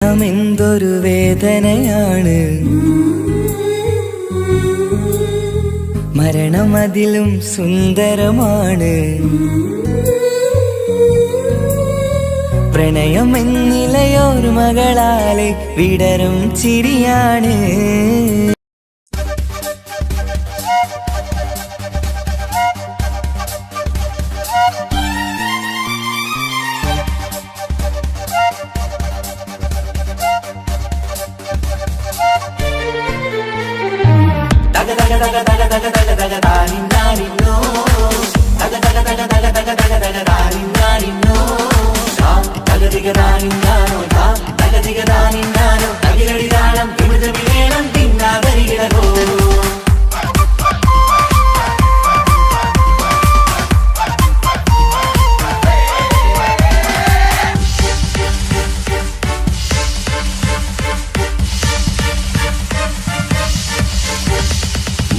എന്തൊരു വേദനയാണ്, മരണം അതിലും സുന്ദരമാണ്. പ്രണയം എന്നിലയോർമകളാലെ വിടരും ചിരിയാണ്.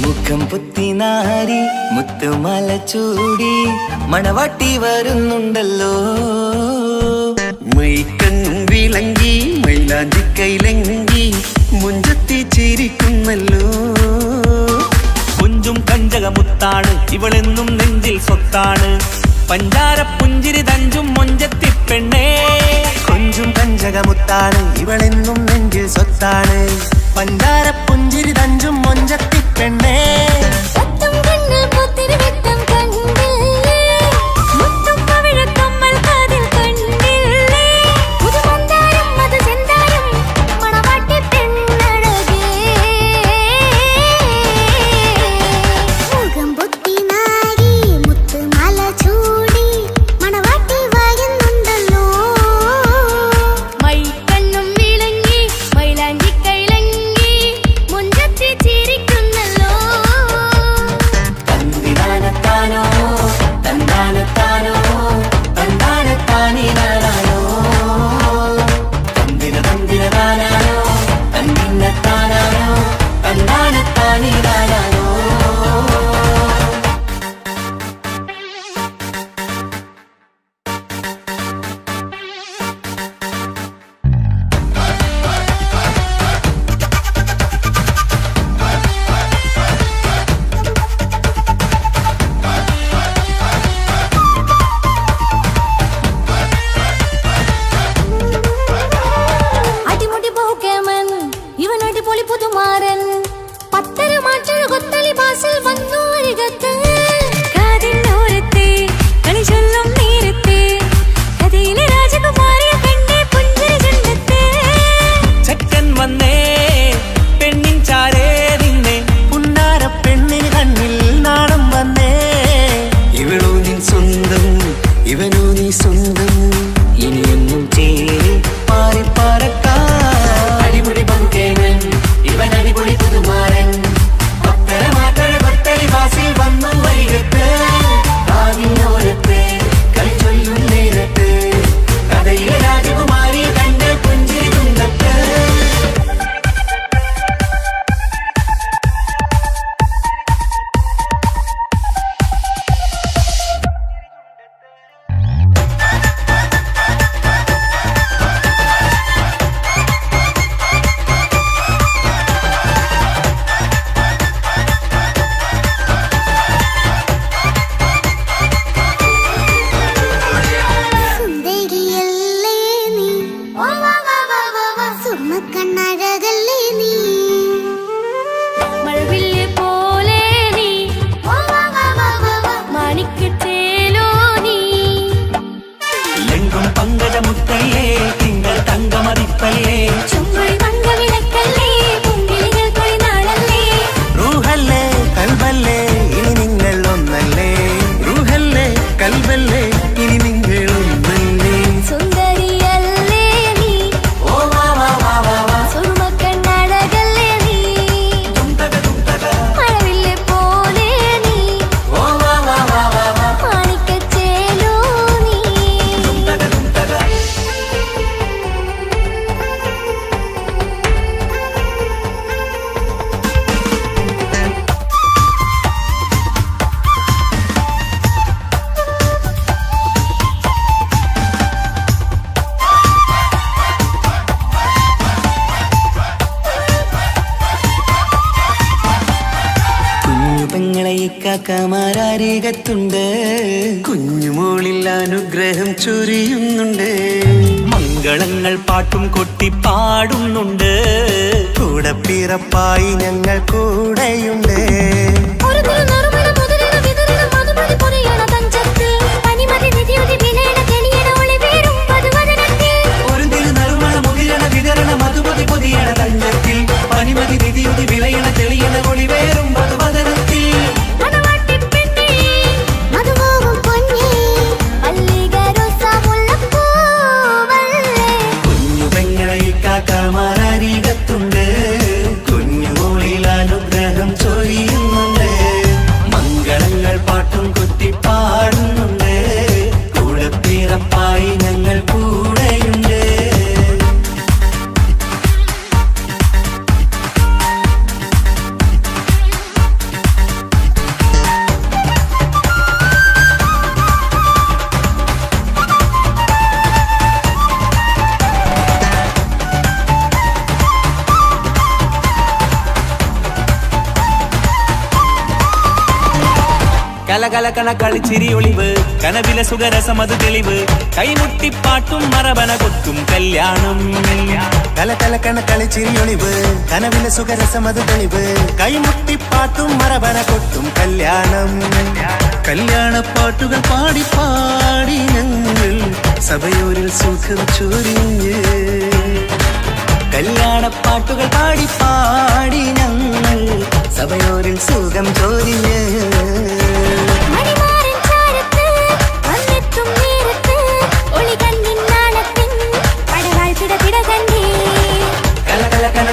മുഖം പുത്തിനാരി മുത്തുമല ചൂടി മണവാട്ടി വരുന്നുണ്ടല്ലോ. മൈക്കണ്ണും വിളങ്ങി മൈലാഞ്ചി കൈലങ്കി മുഞ്ചത്തി ചിരിക്കുന്നല്ലോ. കുഞ്ചും കഞ്ചകമുത്താണ് ഇവളെന്നും നെഞ്ചിൽ സ്വത്താണ്. പഞ്ചാര പുഞ്ചിരി തഞ്ചും മൊഞ്ചത്തി പെണ്ണേ. കൊഞ്ചും കഞ്ചകമുത്താണ് ഇവളെന്നും നെഞ്ചിൽ സ്വത്താണ്. പഞ്ചാര പുഞ്ചിരി തഞ്ചും മൊഞ്ചത്തി പെണ്ണേ. ഇക്കാക്കമാരരികത്തുണ്ട്. കുഞ്ഞുമോളിൽ അനുഗ്രഹം ചൊരിയുന്നുണ്ട്. മംഗളങ്ങൾ പാട്ടും കൊട്ടി പാടുന്നുണ്ട്. കൂടെ പിറപ്പായി ഞങ്ങൾ കൂടെയുണ്ട്. കാക്കമാരരികത്തുണ്ട്. കുഞ്ഞുമോളിൽ അനുഗ്രഹം ചൊരിയുന്നുണ്ട്. മംഗളങ്ങൾ പാട്ടും കൊട്ടി പാടുന്നുണ്ട്. കൂടെ പിറപ്പായി ഞങ്ങൾ കൂടെയുണ്ട്. കലകലകണ കളിച്ചിരി ഒളിവ് കനവിലെ സുഖരസമത് തെളിവ് കൈമുട്ടിപ്പാട്ടും മറവന കൊട്ടും കല്യാണം. കലകലകണ കളിച്ചിരിയൊളിവ് കനവിലെ സുഖരസമത് തെളിവ് കൈമുട്ടിപ്പാട്ടും മറവന കൊട്ടും കല്യാണം. കല്യാണപ്പാട്ടുകൾ പാടി പാടി ഞങ്ങൾ സഭയോരിൽ സുഖം ചൊരിഞ്ഞ്. കല്യാണപ്പാട്ടുകൾ പാടി പാടി ഞങ്ങൾ സഭയോരിൽ സുഖം ചൊരിഞ്ഞ്. കലകലകണ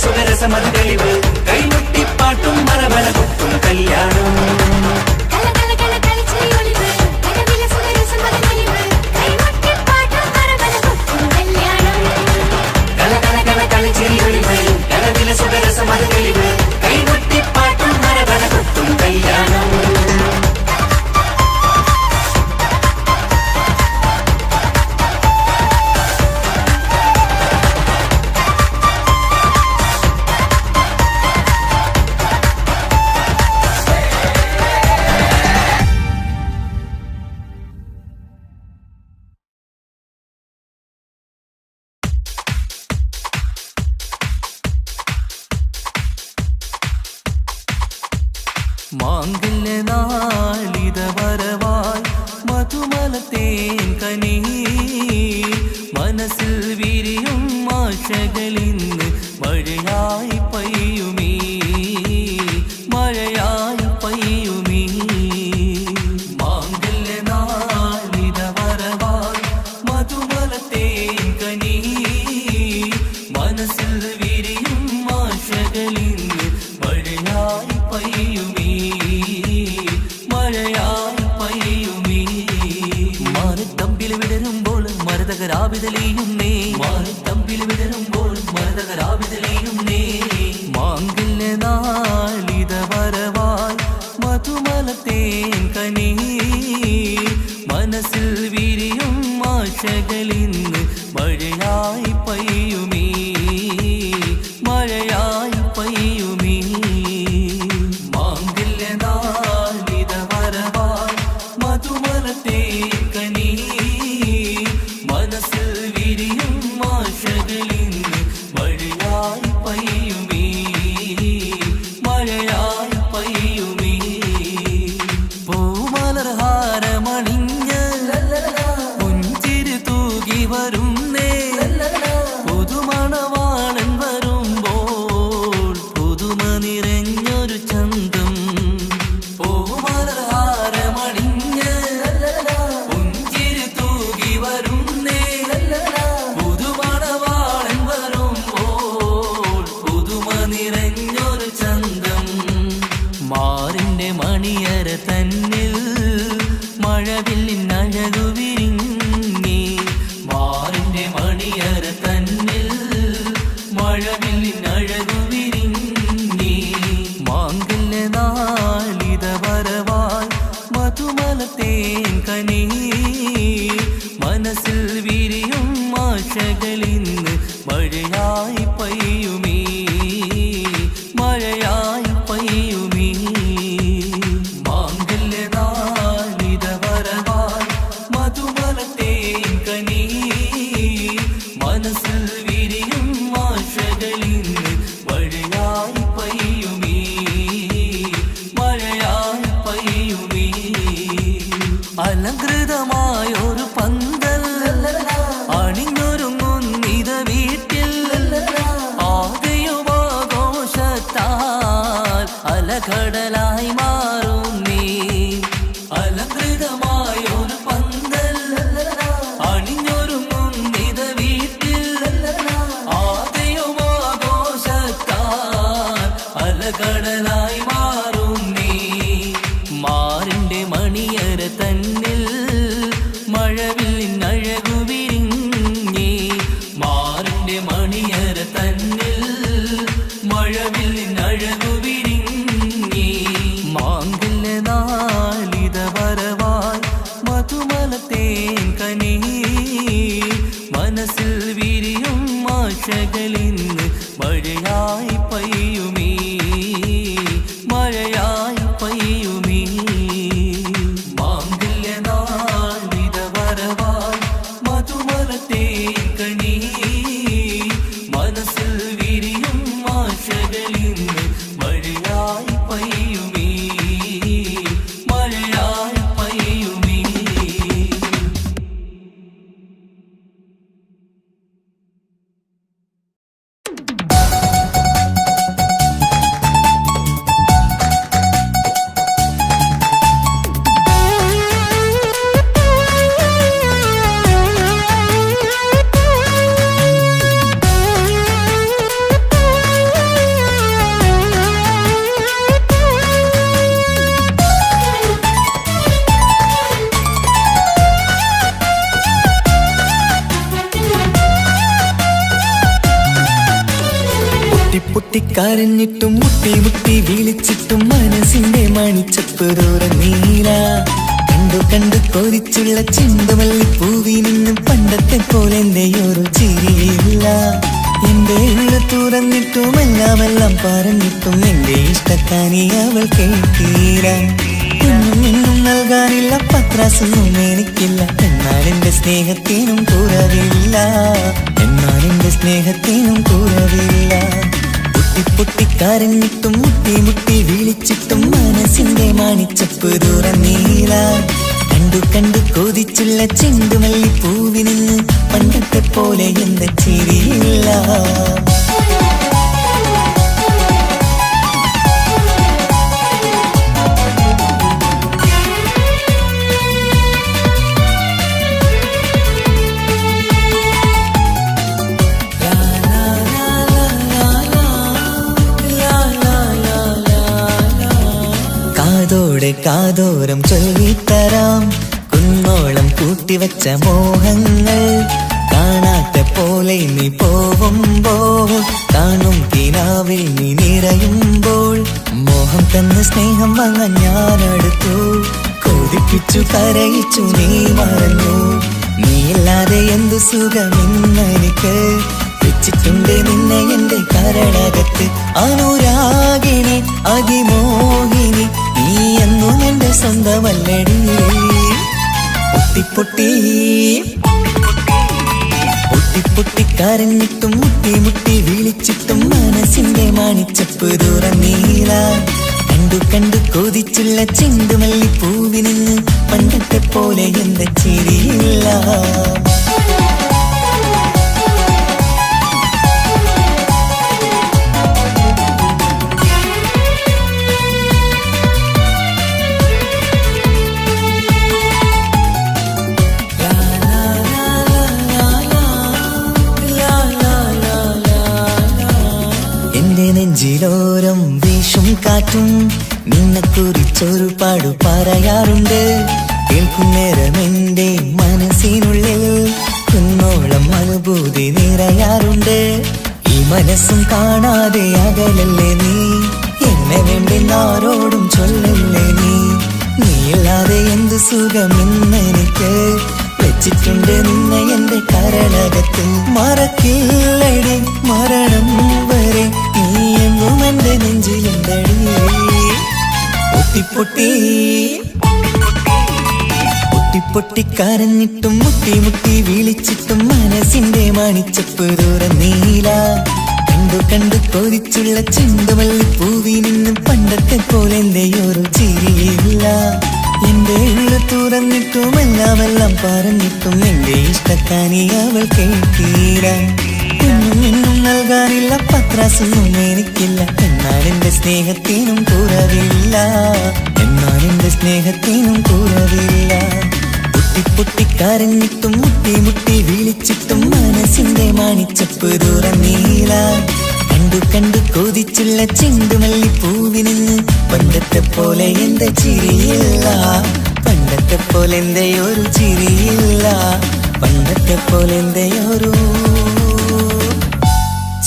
സുഖരസമത് തെളിവ് കൈമുട്ടിപ്പാട്ടും മറവന കൊട്ടും കല്യാണം. കലകലകണ കളിച്ചിരി ഒളിവ് കനവിലെ സുഖരസമത് തെളിവ് കൈമുട്ടിപ്പാട്ടും മറവന കൊട്ടും കല്യാണം. മാംഗല്യനാളിത വരവായി മധുമലത്തേൻ കനി മനസ്സിൽ വിരിയും ആശകളിന്ന് മഴയായി പെയ്യുമീ മഴയായി പെയ്യുമീ. മാംഗല്യനാളിത വരവായി മധുമലത്തേൻ കനി മനസ്സിൽ വിരിയും ആശകളിന്ന് മഴയായി പെയ്യുമീ മഴയായി പെയ്യുമീ. മാനത്തമ്പിൽ വിടരുമ്പോൾ മരതകരാവിതലെയുന്നേ മാനത്തമ്പിൽ വിടരുമ്പോൾ മരതകരാവിതലെയുന്നേ. മാംഗല്യനാളിത വരവായി മധുമലത്തേൻ കനി മനസ്സിൽ വിരിയും ആശകളിന്ന് മഴയായി പെയ്യുമീ മഴയായി പെയ്യുമീ. മാംഗല്യനാളിത വരവായി മധുമലത്തേൻ കനി മനസ്സിൽ വിരിയും ആശകളിന്ന് മഴയായി പെയ്യുമീ മഴയായി പെയ്യുമീ. പൂമലർഹാരമണിഞ്ഞ് പുഞ്ചിരി തൂകി വരുന്നേ പുതുമണവാളൻ വരുമ്പോൾ പുതുമ നിറഞ്ഞൊരു ചന്തം. പൂമലർഹാരമണിഞ്ഞ് പുഞ്ചിരി തൂകി വരുന്നേ പുതുമണവാളൻ വരുമ്പോൾ പുതുമ നിറഞ്ഞൊരു ചന്തം. മാറിന്റെ മണിയര തന്നിൽ മഴവില്ലിൻ അഴകു വിരിഞ്ഞി. മാറിന്റെ മണിയര തന്നിൽ മഴവില്ലിൻ അഴകു വിരിഞ്ഞി. മാംഗല്യനാളിത വരവായി മധുമലത്തേൻ കനി മനസ്സിൽ വിരിയും ആശകളിന്ന് മഴയായി പെയ്യുമീ മഴയായി പെയ്യുമീ. അലകടലായി മാറും നീ അലങ്കൃതമായൊരു പന്തൽ അണിഞ്ഞൊരുങ്ങും നിത വീട്ടിൽ ആദ്യം ആഘോഷത്താൽ അലകടലായി മാറും നീ മാറിന്റെ മണിയറ തന്നിൽ മഴവില്ലിൻ അഴകു വിരിഞ്ഞി മാറിന്റെ മണിയറ തന്നിൽ മഴവില്ലിൻ അഴകു വിരിഞ്ഞി മാങ്കല്യ നാളിത വരവായി മധുമലത്തേൻ കനി മനസ്സിൽ വിരിയും ആശകളിന്ന് മഴയായി പെയ്യുമീ മഴയായി പെയ്യുമീ മാങ്കല്യ നാളിത വരവായി മധുമലത്തേൻ കനി മനസ്സിൽ വിരിയും ആശകളിന്ന് മഴയായി പെയ്യുമീ മഴയായി പെയ്യുമീ പൊട്ടിക്കരഞ്ഞിട്ടും മുട്ടി മുട്ടി വിളിച്ചിട്ടും മനസ്സിന്റെ മണിച്ചപ്പ് തുറന്നീല കണ്ടു കണ്ടു കൊതിച്ചുള്ള ചെണ്ടുമല്ലി പൂവി നിന്നും പണ്ടത്തെ പോലെ എന്റെ ഒരു ചിരിയില്ല എന്റെ ഉള്ളു തുറന്നിട്ടും എല്ലാം പറഞ്ഞിട്ടും എന്റെ ഇഷ്ടക്കാനി അവൾ കേട്ടീര ഇന്നും നൽകാനില്ല പത്രാസൊന്നും എനിക്കില്ല എന്നാൽ എന്റെ സ്നേഹത്തിനും കുറവില്ല എന്നാൽ എന്റെ സ്നേഹത്തിനും കുറവില്ല പൊട്ടിക്കരഞ്ഞിട്ടും മുട്ടി മുട്ടി വിളിച്ചിട്ടും മനസ്സിന്റെ മണിച്ചപ്പ് തുറന്നീല കണ്ടു കണ്ടു കൊതിച്ചുള്ള ചെണ്ടുമല്ലി പൂവി നിന്ന് പണ്ടത്തെ പോലെ എന്റെ ചിരിയില്ല കാതോടെ കാതോരം ചൊല്ലിത്തരാം കുന്നോളം കൂട്ടിവച്ച മോഹങ്ങൾ കാണാത്ത പോലെ നീ പോവുമ്പോൾ കാണും കിനാവിൽ നീ നിറയുമ്പോൾ മോഹം തന്ന സ്നേഹം വാങ്ങാൻ ഞാനടുത്തു കൊതിപ്പിച്ചു കരയിച്ചു നീ മറന്നു നീയില്ലാതെ എന്തു സുഖമെന്നെനിക്ക് വെച്ചിട്ടുണ്ട് നിന്നെ എന്റെ കരളകത്ത് അനുരാഗിണി അതിമോഹിനി നീ എന്നും എന്റെ സ്വന്തമല്ലടി പൊട്ടി പൊട്ടിക്കരഞ്ഞിട്ടും മുട്ടി മുട്ടി വിളിച്ചിട്ടും മനസ്സിന്റെ മണിച്ചപ്പ് തുറന്നീല കണ്ടു കണ്ടു കൊതിച്ചുള്ള ചെണ്ടുമല്ലി പൂവി നിന്ന് പണ്ടത്തെ പോലെ എന്റെ ചിരിയില്ല നെഞ്ചിലോരം വീശും കാറ്റും നിന്നെ കുറിച്ചൊരു പാടു പറയാറുണ്ട് കേൾക്കുന്നേരം എന്റെ മനസ്സിനുള്ളിൽ കുന്നോളം അനുഭൂതി നിറയാറുണ്ട് ഈ മനസ്സും കാണാതെ അകലല്ലേ നീ എന്നെ വേണ്ടെന്നാരോടും ചൊല്ലല്ലേ നീയില്ലാതെ എന്തു സുഖമെന്നെനിക്ക് വെച്ചിട്ടുണ്ട് നിന്നെ എന്റെ കരളകത്ത് മറക്കില്ലടി മരണം വരെ നീ എന്നും എന്റെ നെഞ്ചിലുണ്ടടി പൊട്ടിക്കരഞ്ഞിട്ടും മുട്ടി മുട്ടി വിളിച്ചിട്ടും മനസ്സിന്റെ മണിച്ചപ്പ് തുറന്നീല കണ്ടു കണ്ടു കൊതിച്ചുള്ള ചെണ്ടുമല്ലി പൂവി നിന്നും പണ്ടത്തെ പോലെ എന്റെ ഒരു ചിരിയില്ല എന്റെ ഉള്ളു തുറന്നിട്ടും എല്ലാം പറഞ്ഞിട്ടും എന്റെ ഇഷ്ടക്കാനി അവൾ കേട്ടീര ഇന്നും നൽകാനില്ല പത്രാസൊന്നും എനിക്കില്ല എന്നാലെന്റെ സ്നേഹത്തിനും കുറവില്ല, എന്നാലെന്റെ സ്നേഹത്തിനും കുറവില്ല. പൊട്ടി പൊട്ടിക്കരഞ്ഞിട്ടും മുട്ടി മുട്ടി വിളിച്ചിട്ടും മനസ്സിന്റെ മാണിച്ചപ്പ് തുറന്നീല. കണ്ടു കണ്ടു കൊതിച്ചുള്ള ചെണ്ടുമല്ലിപ്പൂവിന് പണ്ടത്തെ പോലെ എന്റെ ചിരിയില്ല, പണ്ടത്തെ പോലെ എന്റെ ഒരു ചിരിയില്ല, പണ്ടത്തെ പോലെ എന്റെ ഒരു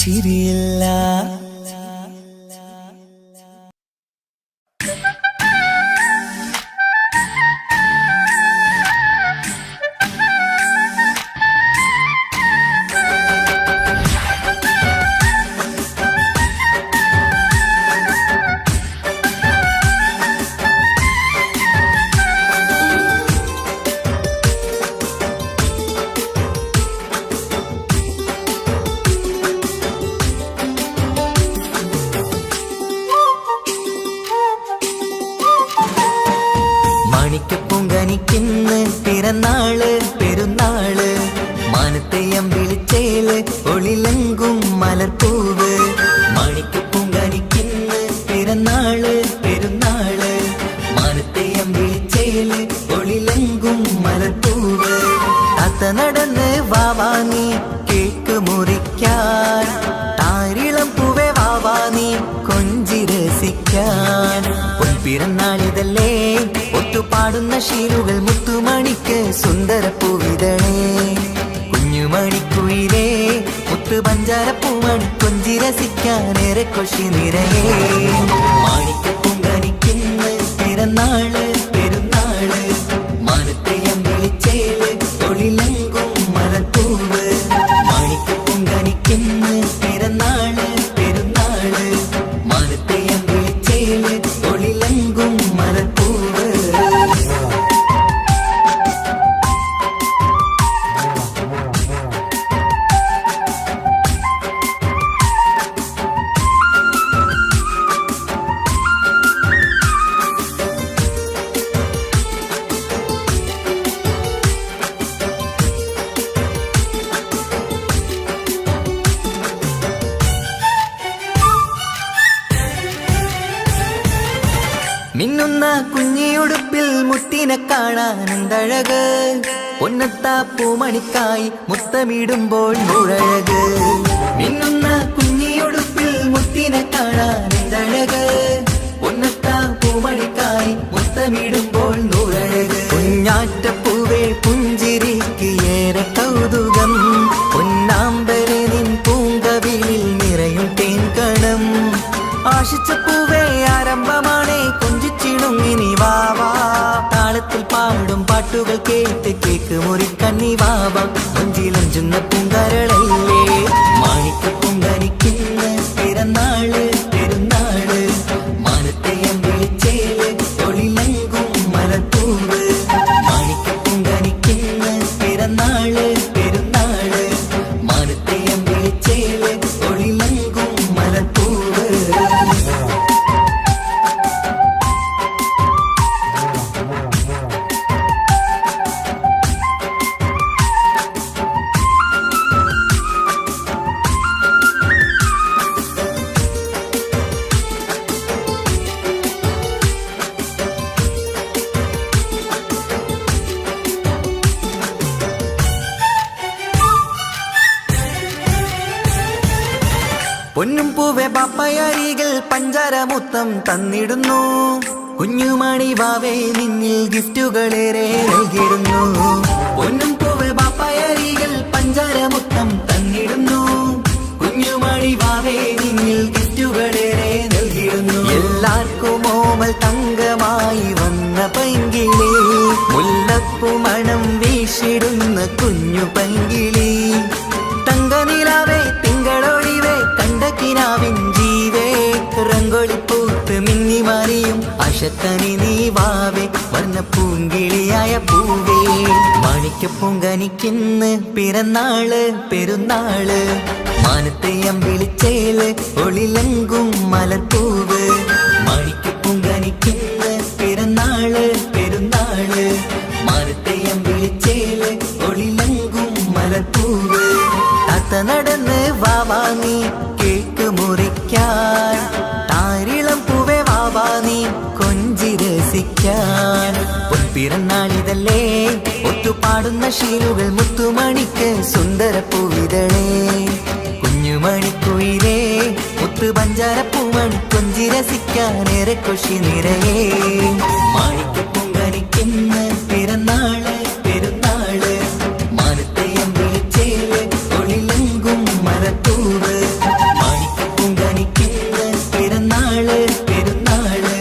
ചിരിയില്ല. മാണിക്കപ്പൂങ്കനിക്കിന്ന് പിറന്നാള് പെരുന്നാള്, മാനത്തെയം വിളിച്ചേല് ഒളിലങ്കും മലർപ്പൂവ്. മാണിക്കപ്പൂങ്കനിക്കിന്ന് പിറന്നാള് പെരുന്നാള്, മാനത്തെയം വിളിച്ചേല് ഒളിലങ്കും മലർപ്പൂവ്. താത്ത നടന്ന് വാവാനി കേക്ക് മുറിക്കാൻ, താരിളം പൂവേ വാവാനി കൊഞ്ചി രസിക്കാൻ. പൊൻപിറന്നാളിതല്ലേ ഒത്തുപാടുന്ന ശീലുകൾ മുത്തുമണിക്ക് സുന്ദരപ്പൂവിതളേ. കുഞ്ഞുമണിക്കുയിലേ മുത്തു പഞ്ചാരപ്പൂമണി കൊഞ്ചി രസിക്കാനേറെ കൊഷി നിറയേ. മാണിക്കപ്പൂങ്കനിക്കിന്ന് പിറന്നാള് പെരുന്നാള്, മാനത്തെയം വിളിച്ചേല് ഒളിലങ്കും മലർപ്പൂവ്. മാണിക്കപ്പൂങ്കനിക്കിന്ന് പിറന്നാള് പെരുന്നാള്, മാനത്തെയം വിളിച്ചേല് ഒളിലങ്കും മലർപ്പൂവ്. മിന്നുന്ന കുഞ്ഞിയുടുപ്പിൽ മുത്തിനെ കാണാൻ എന്തഴക്, പൊന്നത്താ പൂമണിക്കായി മുത്തമിടുമ്പോൾ മുഴഴക്. മിന്നുന്ന കുഞ്ഞിയുടുപ്പിൽ മുത്തിനെ കാണാൻ എന്തഴക്, പൊന്നത്താ പൂമണിക്കായി മുത്തമിടുമ്പോൾ മുഴഴക്. കുഞ്ഞാറ്റപ്പൂവേ പുഞ്ചിരിക്ക് ഏറെ കൗതുകം, പൊന്നാമ്പരെ നിൻ പൂങ്കവിളിൽ നിറയും തേൻകണം. ആശിച്ച പൂവേ ആരംഭമാണേ കൊഞ്ചിച്ചിടുങ്ങിനി വാവാ, താളത്തിൽ പാടും പാട്ടുകൾ കേട്ട് കേക്ക് മുറിക്കണ്ണി വാവാ. കൊഞ്ചിലഞ്ചുന്ന പൂങ്കരളല്ലേ മാണിക്കപ്പൂങ്കനിക്കിന്ന് പിറന്നാള് പെരുന്നാള്, മാനത്തെയം വിളിച്ചേല് ഒളിലങ്കും മലർപ്പൂവ്. മാണിക്കപ്പൂങ്കനിക്കിന്ന് പിറന്നാള് പെരുന്നാള്, മാനത്തെയം വിളിച്ചേല് ഒളിലങ്കും മലർപ്പൂവ്. പൊന്നും പൂവെ പാപ്പയരികൾ പഞ്ചാരമുത്തം തന്നിടുന്നു, കുഞ്ഞുമണി വാവേ നിന്നിൽ ഗിഫ്റ്റുകളേറെ നൽകിടുന്നു. പൊന്നും പൂവെ പാപ്പയരികൾ പഞ്ചാരമുത്തം തന്നിടുന്നു, കുഞ്ഞുമണി വാവേ നിന്നിൽ ഗിഫ്റ്റുകളേറെ നൽകിടുന്നു. എല്ലാവർക്കും ഓമൽ തങ്കമായി വന്ന പൈങ്കിളി, മുല്ലപ്പൂ മണം വീശിടുന്ന കുഞ്ഞു പൈങ്കിളി. തങ്കനിലാവേ തിങ്കളൊഴിവേ കണ്ടക്കിനാവിൻ ജീവേ, റംഗോളിപ്പൂത്ത് മിന്നി മാറിയും അശത്തനി നീ വാവേ, വർണ്ണ പൂങ്കിളിയായ പൂവേ. മാണിക്കപ്പൂങ്കനിക്കിന്ന് പിറന്നാള് പെരുന്നാള്, മാനത്തെയം വിളിച്ചേല് ഒളിലങ്കും മലർപ്പൂവ്. മാണിക്കപ്പൂങ്കനിക്കിന്ന് പിറന്നാള് പെരുന്നാള്, മാനത്തെയം വിളിച്ചേല് ഒളിലങ്കും മലർപ്പൂവ്. താത്ത നടന്ന് വാവാങ്ങി കേക്ക് മുറിക്കാൻ, പാടുന്ന ശീലുകൾ മുത്തുമണിക്ക് സുന്ദര പൂവിതളേ കുഞ്ഞുമണിക്കുയിലേ മുത്തു പഞ്ചാരപ്പൂമണി കൊഞ്ചി രസിക്കാനേറെ കൊഷി നിറയേ മാണിക്ക പൊങ്കനിക്കിന്ന് പിറന്നാള് പെരുന്നാള് മാനത്തെയം വിളിച്ചേല് ഒളിലെങ്കും മലത്തൂവ് മാണിക്ക പൊങ്കനിക്കിന്ന് പിറന്നാള് പെരുന്നാള്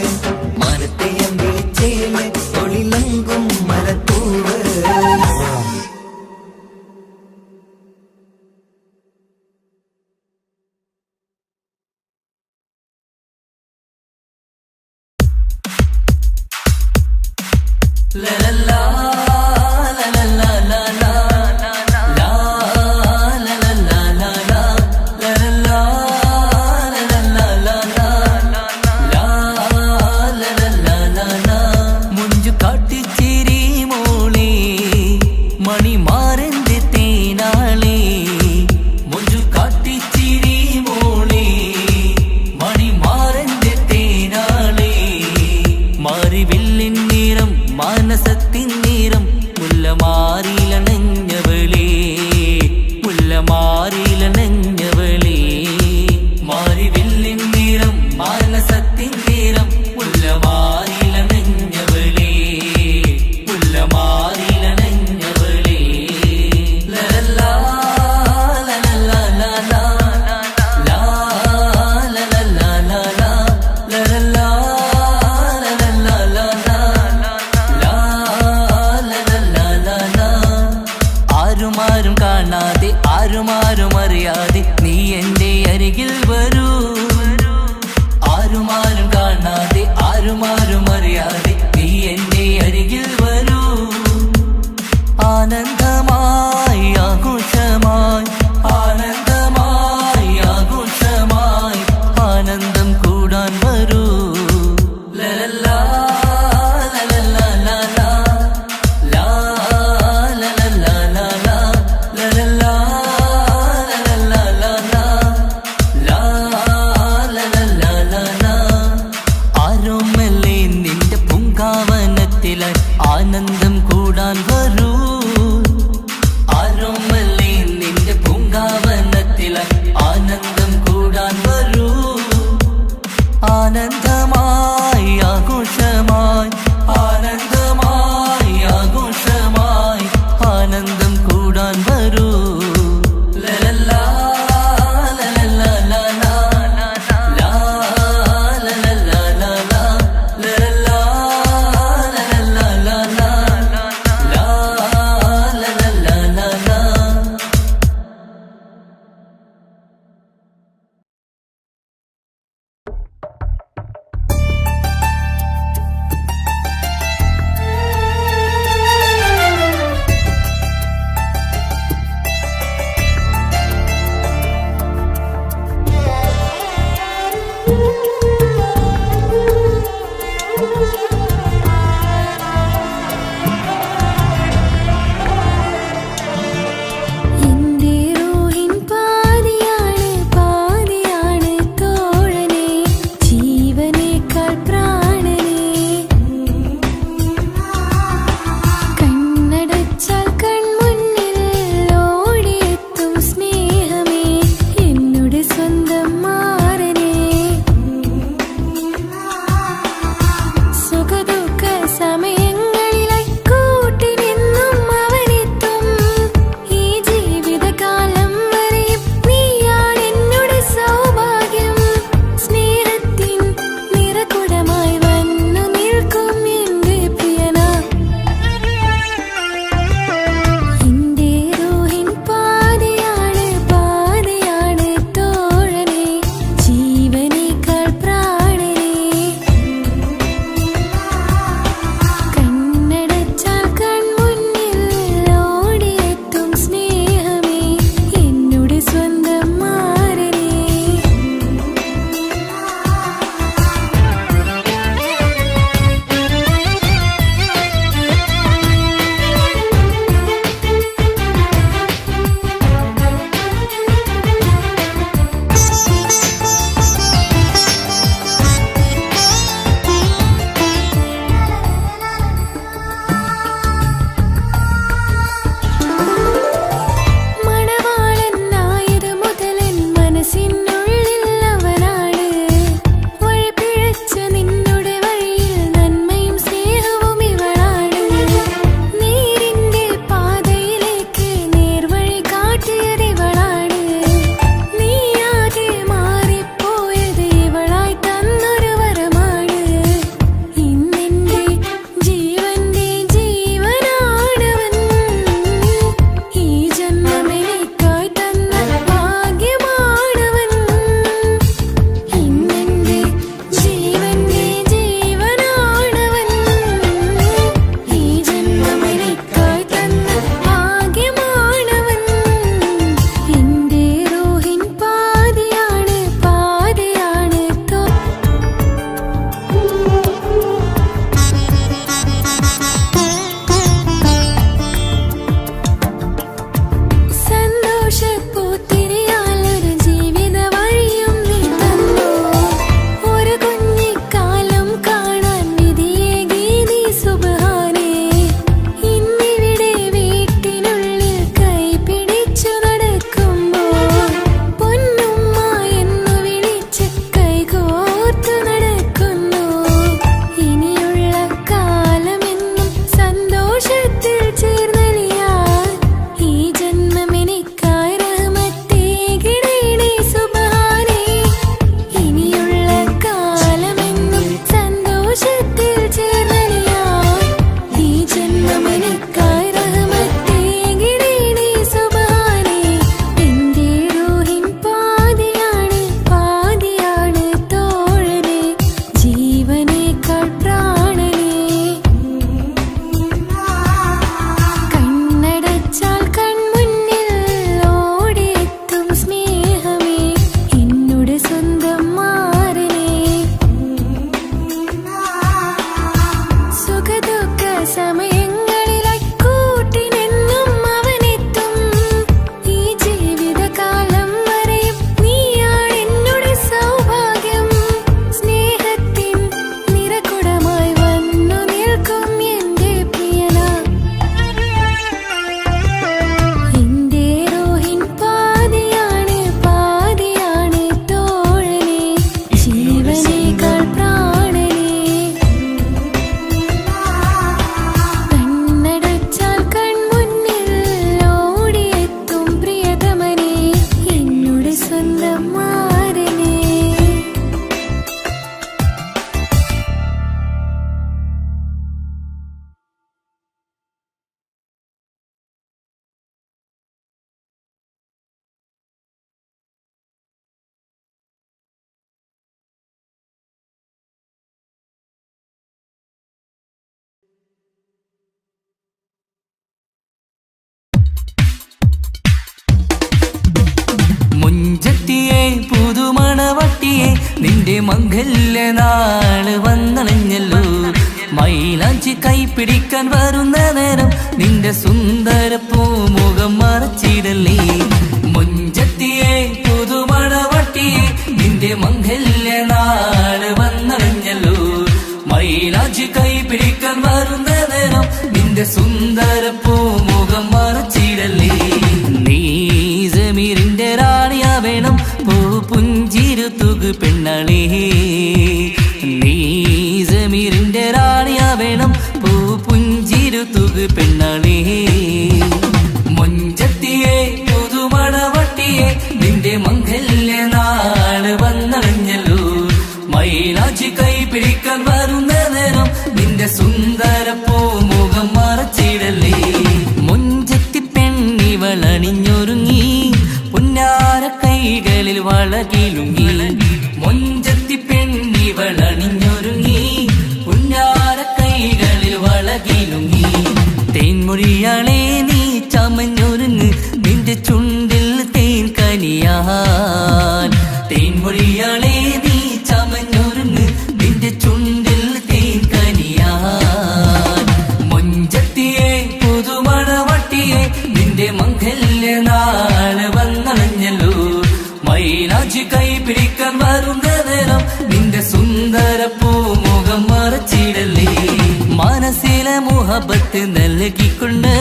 മാനത്തെയം വിളിച്ചേല് ഒളിലെങ്കും മലത്തൂവ് മാനസത്തിൻ നീരം മുല്ലമാറിലണഞ്ഞവളേ മുല്ലമാറിലണഞ്ഞവളേ മാറിവില്ലിൻ നീരം മാനസത്തിൻ നീരം മുല്ലമാറിലണഞ്ഞവളേ മുല്ലമാറിലണഞ്ഞവളേ ലലാ ലലാ ലലാ ലാ ലലാ ലലാ ലലാ ആരുമാരും കാണാതെ ആരുമാരും അറിയാതെ നീ എൻ്റെ അരികിൽ വരൂ ആരുമാരും കാണാതെ ആരുമാരും അറിയാതെ നീ എൻ്റെ അരികിൽ വരൂ ആനന്ദമായി ആഘോഷമായി ആനന്ദമായി ആഘോഷമായി ആനന്ദം കൂടാൻ വരൂ ലലാ ആനന്ദം കൂടാൻ വരൂ ആരോമല്ലേ നിന്റെ പൂങ്കാവനത്തിലായി ആനന്ദം കൂടാൻ വരൂ ആനന്ദമായി ആഘോഷമായി ആനന്ദമായി ആഘോഷമായി ആനന്ദം കൂടാൻ വരൂ ലലാ ലലാ ലലാ ലാ ലലാ ലലാ ലലാ മുഞ്ചത്തിയെ പുതുമണവട്ടിയെ നിന്റെ മംഗല്യ നാള് വന്നണഞ്ഞല്ലോ മൈലാഞ്ചി കൈപിടിക്കാൻ വരുന്ന നേരം നിന്റെ സുന്ദര പൂമുഖം മറച്ചിടല്ലേ മുഞ്ചത്തിയെ പുതുമണവട്ടിയെ നിന്റെ മംഗല്യ നാള് വന്നണഞ്ഞല്ലോ മൈലാഞ്ചി കൈപിടിക്കാൻ വരുന്ന നേരം നിന്റെ സുന്ദര പൂമുഖം മറച്ചിടല്ലേ നീ സമീറിന്റെ റാണിയാ വേണം പൂ പുഞ്ചിരു തുകു പെണ്ണളേ നീ സമീറിന്റെ റാണിയാ വേണം പൂ പുഞ്ചിരു തുകു പെണ്ണളേ മുഞ്ചത്തിയെ പുതുമണവട്ടിയെ നിന്റെ മംഗല്യ നാള് വന്നണഞ്ഞല്ലോ മൈലാഞ്ചി കൈപിടിക്കാൻ വരുന്ന നേരം നിന്റെ സുന്ദര പൂമുഖം മറച്ചിടല്ലേ മുഞ്ചത്തി പെണ്ണിവളണിഞ്ഞൊരുങ്ങി പുന്നാര കൈകളിൽ വളകിലുങ്ങി മുഞ്ചത്തി പെണ്ണിവളണിഞ്ഞൊരുങ്ങി പുന്നാര കൈകളിൽ വളകിലുങ്ങി തേൻമൊഴിയാളെ നീ ചമഞ്ഞൊരുങ്ങ് നിന്റെ ചുണ്ടിൽ തേൻ കനിയാൻ തേൻമൊഴിയാളെ നീ ചമഞ്ഞൊരുങ്ങ് നിന്റെ ചുണ്ടിൽ തേൻ കനിയാൻ മുഞ്ചത്തിയെ പുതുമണവട്ടിയെ നിന്റെ മംഗല്യ നാള് വന്നണഞ്ഞല്ലോ മൈലാഞ്ചി കൈപിടിക്കാൻ വരുന്ന നേരം നിന്റെ സുന്ദര പൂമുഖം മറച്ചിടല്ലേ മനസ്സിലെ മുഹബത്ത് നൽകിക്കൊണ്ട്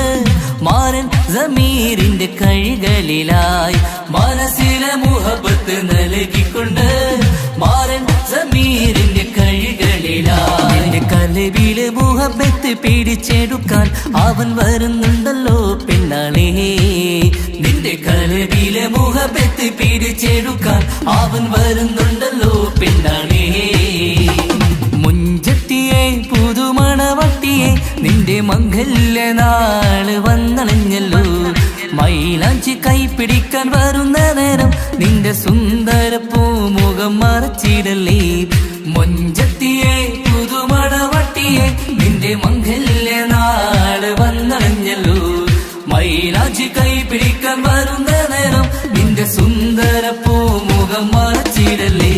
മാരൻ സമീറിന്റെ കൈകളിലായി മനസ്സിലെ മുഹബത്ത് നൽകിക്കൊണ്ട് മാരൻ സമീറിന്റെ കൈകളിലായി നിന്റെ കലവിലെ മുഹബത്ത് പിടിച്ചെടുക്കാൻ അവൻ വരുന്നുണ്ടല്ലോ പെണ്ണാളേ നിന്റെ കലവിലെ മുഹബത്ത് പിടിച്ചെടുക്കാൻ അവൻ വരുന്നുണ്ടല്ലോ പെണ്ണാളേ മുഞ്ചത്തിയെ പുതുമണവട്ടിയെ നിന്റെ മംഗല്യ നാള് വന്നണഞ്ഞല്ലോ മൈലാഞ്ചി കൈപിടിക്കാൻ വരുന്ന നേരം നിന്റെ സുന്ദര പൂമുഖം മറച്ചിടല്ലേ മുഞ്ചത്തിയെ പുതുമണവട്ടിയെ നിന്റെ മംഗല്യ നാള് വന്നണഞ്ഞല്ലോ മൈലാഞ്ചി കൈപിടിക്കാൻ വരുന്ന നേരം നിന്റെ സുന്ദര പൂമുഖം മറച്ചിടല്ലേ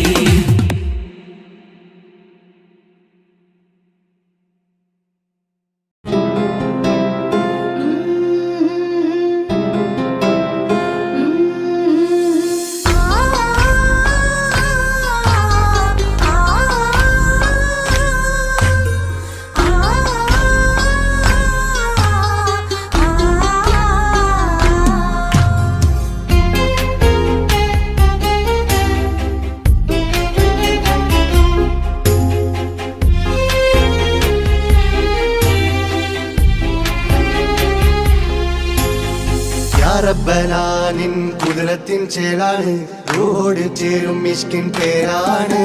റബ്ബനാനിൻ കുതിരത്തിൻ ചേലാണ് റൂഹോട് ചേരും മിഷ്കിൻ പേരാണ്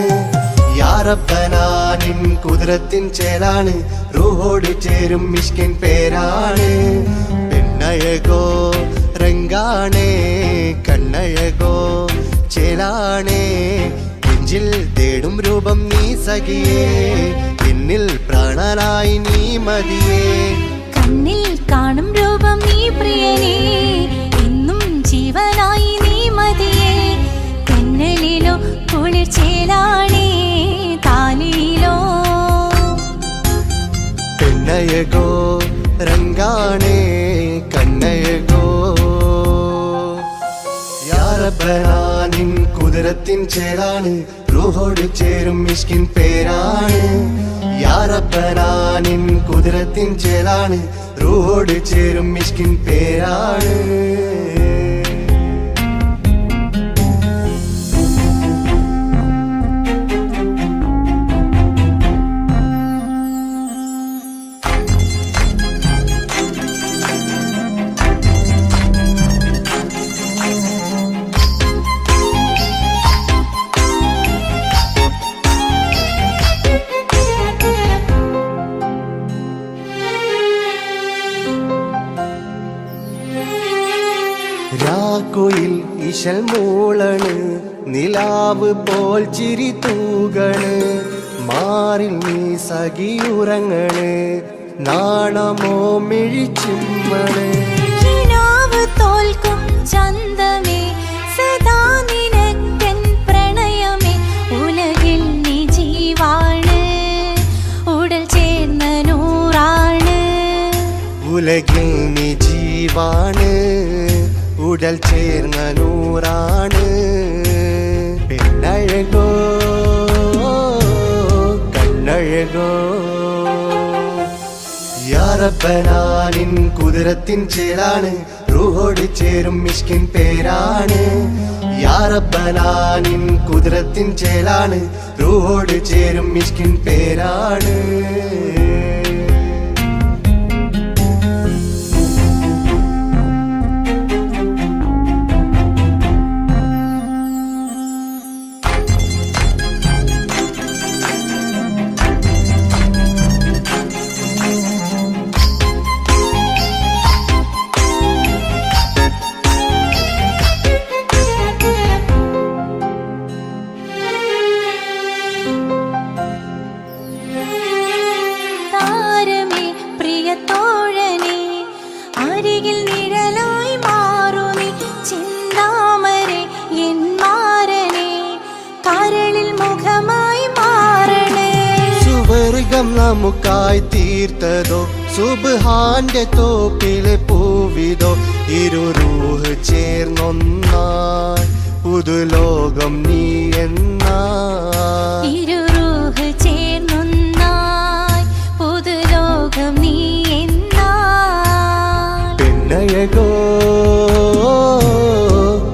യാ റബ്ബനാനിൻ കുതിരത്തിൻ ചേലാണ് റൂഹോട് ചേരും മിഷ്കിൻ പേരാണ് പെണ്ണഴകോ രംഗാണേ കണ്ണഴകോ ചേലാണേ നെഞ്ചിൽ തേടും രൂപം നീ സഖിയേ എന്നിൽ പ്രാണനായി നീ മതിയേ കണ്ണിൽ കാണും രൂപം നീ പ്രിയനേ എന്നും ജീവനായി നീ മതിയേ കന്നലിലോ കുളിർച്ചേലാണേ താലിയിലോ പെണ്ണഴകോ രംഗാണേ കണ്ണഴകോ യാ റബ്ബനാനിൻ കുതിരത്തിൻ ചേലാണ് റൂഹോട് ചേരും മിഷ്കിൻ പേരാണ് യാ റബ്ബനാനിൻ കുതിരത്തിൻ ചേലാണ് റൂഹോട് ചേരും മിഷ്കിൻ പേരാണ് രാക്കുയിൽ ഇശൽ മൂളണ് നിലാവ് പോൽ ചിരി തൂകണ് മാറിൽ നീ സഖിയുറങ്ങണ് നാണമോ മിഴിച്ചുമ്മണ് കിനാവ് തോൽക്കും ചന്തമേ സദാ നിൻ ഉലകിൽ നീ ജീവാണ്, ഉടൽ ചേർന്ന നൂറാണ്. പെണ്ണഴകോ കണ്ണഴകോ യാ റബ്ബനാ നിൻ കുതിരത്തിൻ ചേലാണ്, റൂഹോട് ചേരും മിഷ്കിൻ പേരാണ്. യാ റബ്ബനാ നിൻ കുതിരത്തിൻ ചേലാണ്, റൂഹോട് ചേരും മിഷ്കിൻ പേരാണ്. നമുക്കായി തീർത്തതോ സുബ്ഹാന്റെ തോപ്പിലെ പൂവിതോ, ഇരുറൂഹ് ചേർന്നൊന്നായി പുതുലോകം നീ എന്നായി. ഇരുറൂഹ് ചേർന്നൊന്നായി പുതുലോകം നീ എന്നായി. പെണ്ണഴകോ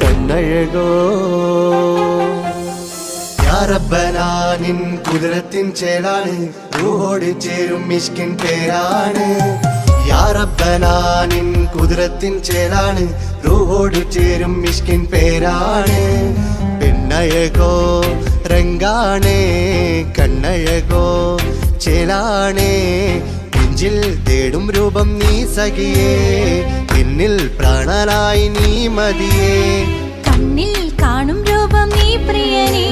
കണ്ണഴകോ യാ റബ്ബനാ നിൻ കുതിരത്തിൻ ചേലാണ്, റൂഹോട് ചേരും മിഷ്കിൻ പേരാണ്. യാ റബ്ബനാ നിൻ കുതിരത്തിൻ ചേലാണ്, റൂഹോട് ചേരും മിഷ്കിൻ പേരാണ്. പെണ്ണഴകോ രംഗാണേ കണ്ണഴകോ ചേലാണേ, നെഞ്ചിൽ തേടും രൂപം നീ സഖിയേ, എന്നിൽ പ്രാണനായി നീ മതിയേ. കണ്ണിൽ കാണും രൂപം നീ പ്രിയനേ,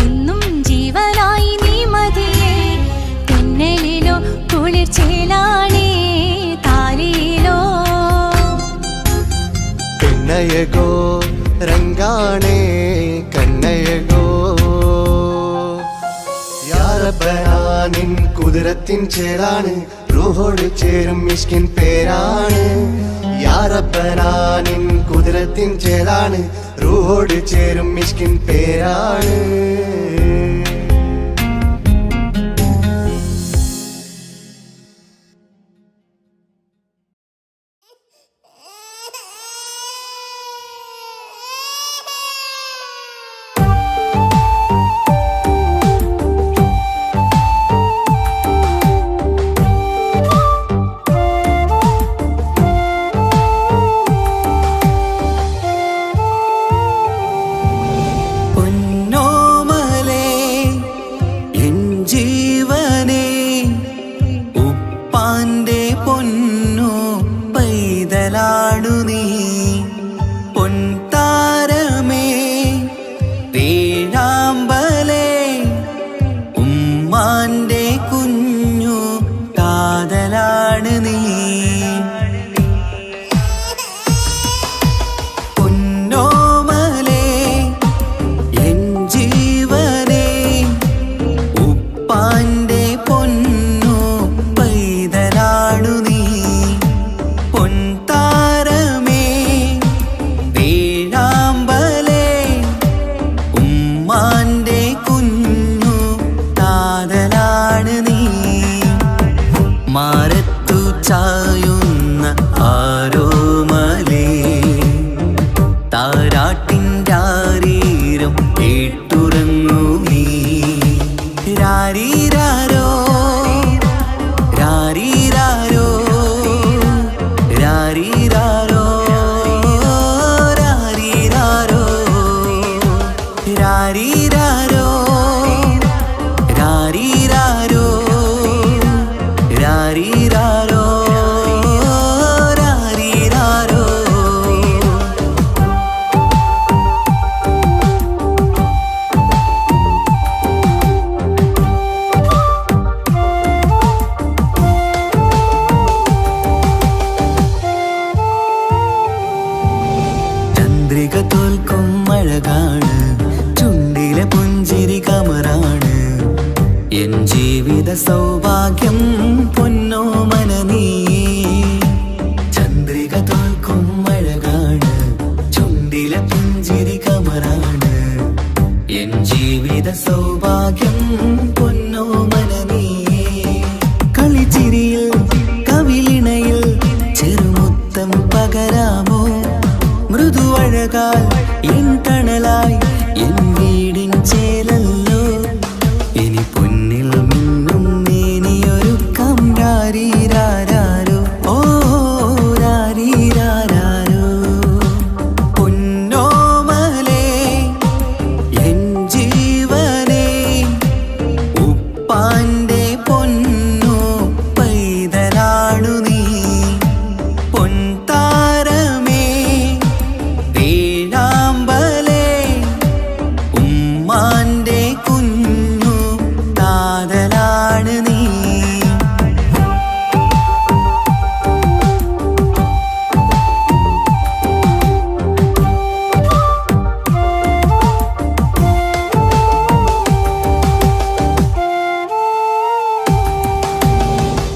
എന്നും ജീവനായി നീ മതിയേ. തെന്നലിലോ കുളിർ ചേലാണേ, താലിയിലോ പെണ്ണഴകോ രംഗാണേ കണ്ണഴകോ യാ റബ്ബനാ നിൻ കുതിരത്തിൻ ചേലാണ്, റൂഹോട് ചേരും മിഷ്കിൻ പേരാണ്. യാ റബ്ബനാ നിൻ കുതിരത്തിൻ ചേലാണ്, റൂഹോട് ചേരും മിഷ്കിൻ പേരാണ്. എൻ ജീവിത സൗഭാഗ്യം പൊന്നോമന നീ സൗഭാഗ്യം പൊന്നോമനനീയേ കളിച്ചിരിയിൽ കവിളിണയിൽ ചെറുമുത്തം പകരാമോ മൃദുവഴകാൽ എൻ തണലായി എൻ വീടിൻ ചേലല്ലോ ഇനി പൊന്നിൽ മിന്നും നേനിയൊരുക്കം രാരീരാരോ ഓ രാരീരാരോ പൊന്നോമലേ എൻ ജീവനേ ഉപ്പാന്റെ പൊന്നോ പൈതലാണു നീ പൊൻതാരമേ വേഴാമ്പലേ ഉമ്മാന്റെ കുഞ്ഞു കാതലാണ് നീ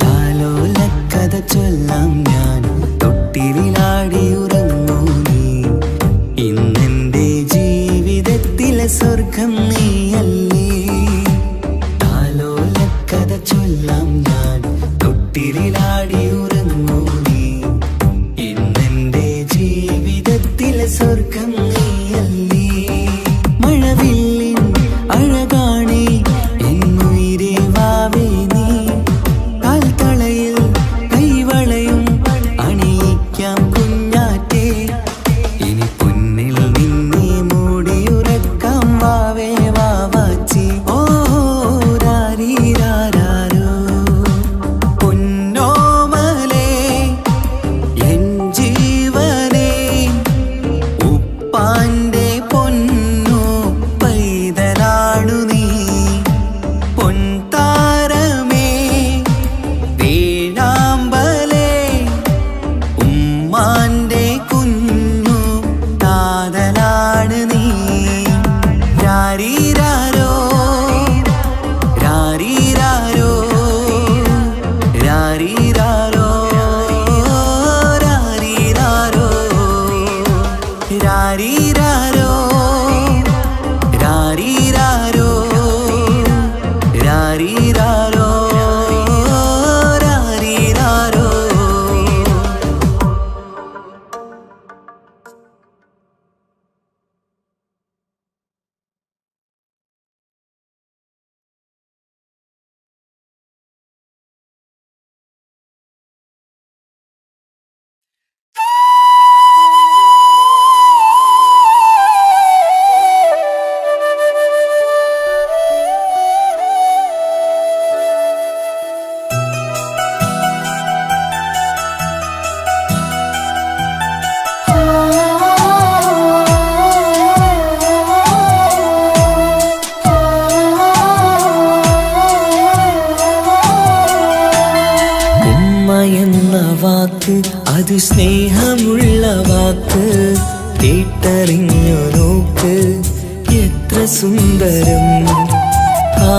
താലോലക്കഥ ചൊല്ലാം ഞാൻ തൊട്ടിലാടി ഉറങ്ങൂ നീ ഇന്നെന്റെ ജീവിതത്തിലെ സ്വർഗം നീയല്ലേ താലോലക്കഥ ചൊല്ലാം ഞാൻ തൊട്ടിലാടി ഉറങ്ങൂ നീ ഇന്നെന്റെ ജീവിതത്തിലെ സ്വർഗം നീയല്ലേ മഴവില്ലിൻ അഴകാണേ എന്നുയിരേ വാവേ നീ കാൽത്തളയിൽ കൈവളയും അണിയിക്കാം കുഞ്ഞാറ്റേ ഇനി പൊന്നിൽ നിന്നെ മൂടിയുറക്കാം വാവേ വാവാച്ചി ഓ രാരീരാരോ പൊന്നോമലേ എൻ ജീവനേ ഉപ്പാന്റെ പൊന്നോ പൈതലാണു നീ പൊൻതാരമേ വേഴാമ്പലേ ഉമ്മാന്റെ കുഞ്ഞു കാതലാണ് നീ രാരീരാരോ രാരീരാരോ രാരീരാരോ രാരീരാരോ രാരീരാരോ രാരീരാരോ രാരീരാരോ രാരീരാരോ ഉമ്മ എന്ന വാക്ക് അത് സ്നേഹമുള്ള വാക്ക് കേട്ടറിഞ്ഞു നോക്ക് എത്ര സുന്ദരം ആ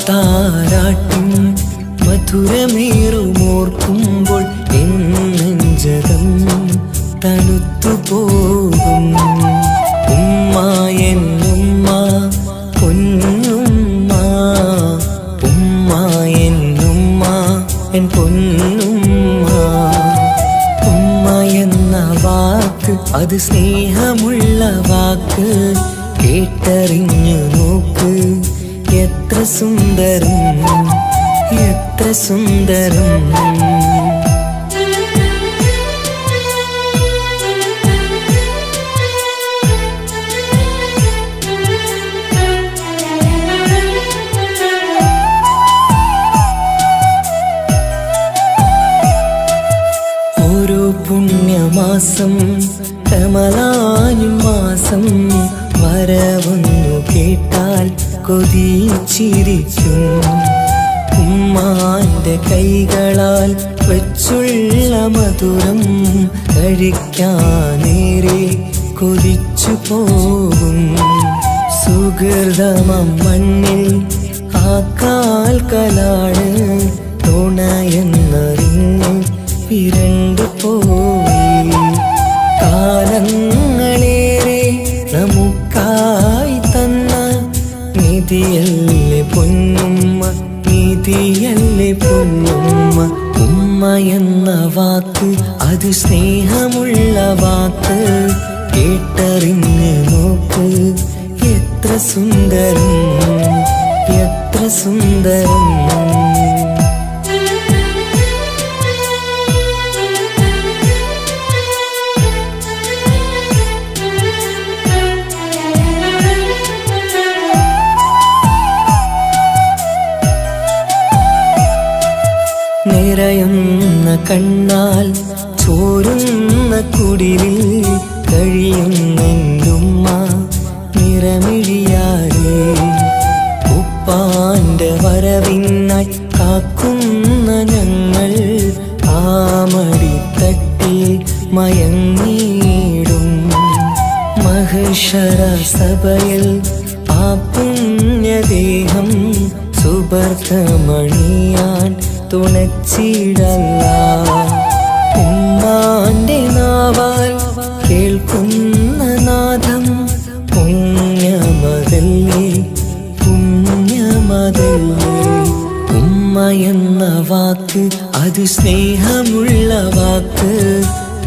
താരാട്ടും മധുരമേറുമോർക്കുമ്പോൾ എൻ നെഞ്ചകം തണുത്തു പോകും ഉമ്മ എന്നുമ്മ പൊന്നുമ്മ ഉമ്മ എന്നുമ്മ എൻ പൊന്നുമ്മ ഉമ്മ എന്ന വാക്ക് അത് സ്നേഹമുള്ള വാക്ക് കേട്ടറിഞ്ഞു നോക്ക് എത്ര സുന്ദരം എത്ര സുന്ദരം ഓരോ പുണ്യമാസം കമലാനിൻ മാസം വരവൊന്നു കേട്ടാൽ കൊതിച്ചിരിക്കും ഉമ്മാന്റെ കൈകളാൽ വെച്ചുള്ള മധുരം കഴിക്കാനേറെ കൊതിച്ചു പോകും സുഹൃതമം മണ്ണിൽ ആ കാൽക്കലാണ് തുണയെന്നറിഞ്ഞ് പിരണ്ടു പോയി കാലങ്ങളേറെ നമുക്കായി തന്ന നിധിയല്ലേ പൊന്നുമ്മ, നിധിയല്ലേ പൊന്നുമ്മ. ഉമ്മ എന്ന വാക്ക് അത് സ്നേഹമുള്ള വാക്ക്, കേട്ടറിഞ്ഞ് നോക്ക് എത്ര സുന്ദരം, എത്ര സുന്ദരം. നിറയുന്ന കണ്ണാൽ ചോരുന്ന കുടിലിൽ കഴിയുന്നുമ്മ നിറമിഴിയാലേ. ഉപ്പാന്റെ വരവിനായി കാക്കുന്ന ഞങ്ങൾ ആമടിത്തട്ടിൽ മയങ്ങിയിടും. മഹശര സഭയിൽ ആ പുണ്യദേഹം സുബർത്തമണിയാൻ തുണച്ചിടല്ല. ഉമ്മാന്റെ നാവാൽ കേൾക്കുന്ന നാദം പുണ്യമതല്ലേ, പുണ്യമതല്ലേ. ഉമ്മ എന്ന വാക്ക് അത് സ്നേഹമുള്ള വാക്ക്,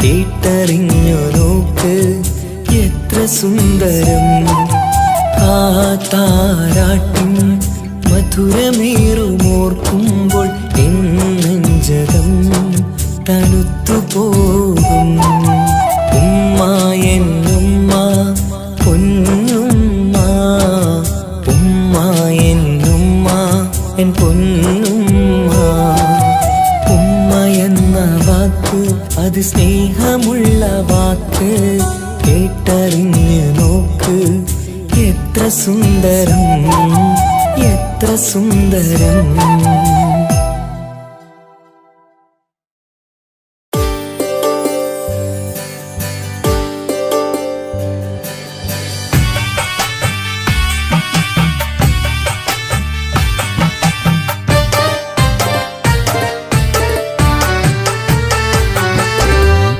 കേട്ടറിഞ്ഞു നോക്ക് എത്ര സുന്ദരം. ആ താരാട്ടിൻ മധുരമേറുമോർക്കുമ്പോൾ നെഞ്ചകം തണുത്തു പോകും. ഉമ്മ എന്നുമ്മ പൊന്നുമ്മ, ഉമ്മ എന്നുമ്മ എൻ പൊന്നുമ്മ. ഉമ്മ എന്ന വാക്ക് അത് സ്നേഹമുള്ള വാക്ക്, കേട്ടറിഞ്ഞ് നോക്ക് എത്ര സുന്ദരം, എത്ര സുന്ദരം.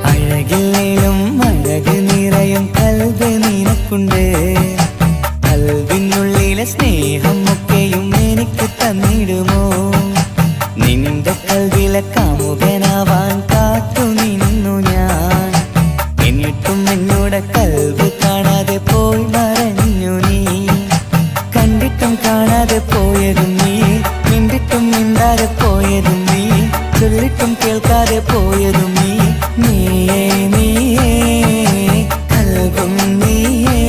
അഴകില്ലേലും അഴക് നിറയും കൽബ് നിനക്കുണ്ട്. കൽബിനുള്ളിലെ സ്നേഹം ഒക്കെയും എനിക്ക് തന്നിടുമോ? നിന്റെ കൽബിലെ കാമുകനാവാൻ കാത്തു നിന്നു ഞാൻ. എന്നിട്ടും എന്നോട് കൽബ് കാണാതെ പോയി മറഞ്ഞു നീ. കണ്ടിട്ടും കാണാതെ പോയതും നീ, മിണ്ടിട്ടും മിണ്ടാതെ പോയതും നീ, ചൊല്ലിട്ടും കേൾക്കാതെ പോയതും നീ. നീയേ നീയേ കൽബും നീയേ,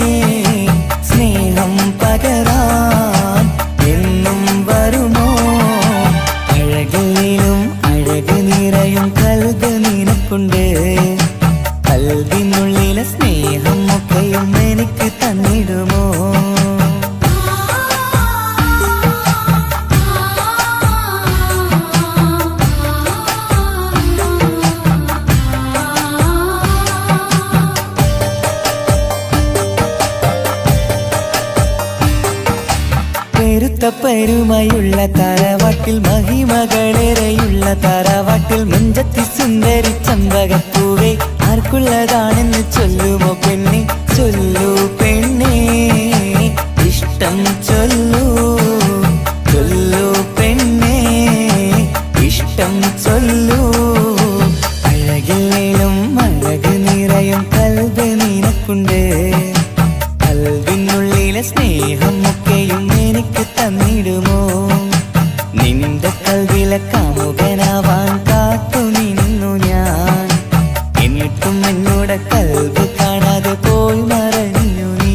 സ്നേഹം പകരാൻ എന്നും വരുമോ? അഴകിലും അഴക് നിറയും കൽബ് നിനക്കുണ്ട്. കൽബിനുള്ളിലെ സ്നേഹം ഒക്കെയും എനിക്ക് തന്നിടുമോ? പെരുത്ത പെരുമയുള്ള തറവാട്ടിൽ, മഹിമകളേറെയുള്ള തറവാട്ടിൽ, മുഞ്ചത്തി സുന്ദരി ചമ്പകപ്പൂവേ ആർക്കുള്ളതാണെന്ന് ചൊല്ലുമോ പെണ്ണെ? ചൊല്ലൂ പെണ്ണേ, ഇഷ്ടം ചൊല്ലൂ, ചൊല്ലൂ പെണ്ണേ, ഇഷ്ടം ചൊല്ലൂ. അഴകില്ലേലും അഴക് നിറയും കൽബ് നിനക്കുണ്ട്. കൽബിനുള്ളിലെ സ്നേഹം ഒക്കെയും എനിക്ക് തന്നിടുമോ? നിന്റെ കൽബിലെ കാമുകനാവാൻ കാത്തു നിന്നു ഞാൻ. എന്നിട്ടും എന്നോട് കൽബ് കാണാതെ പോയി മറഞ്ഞു നീ.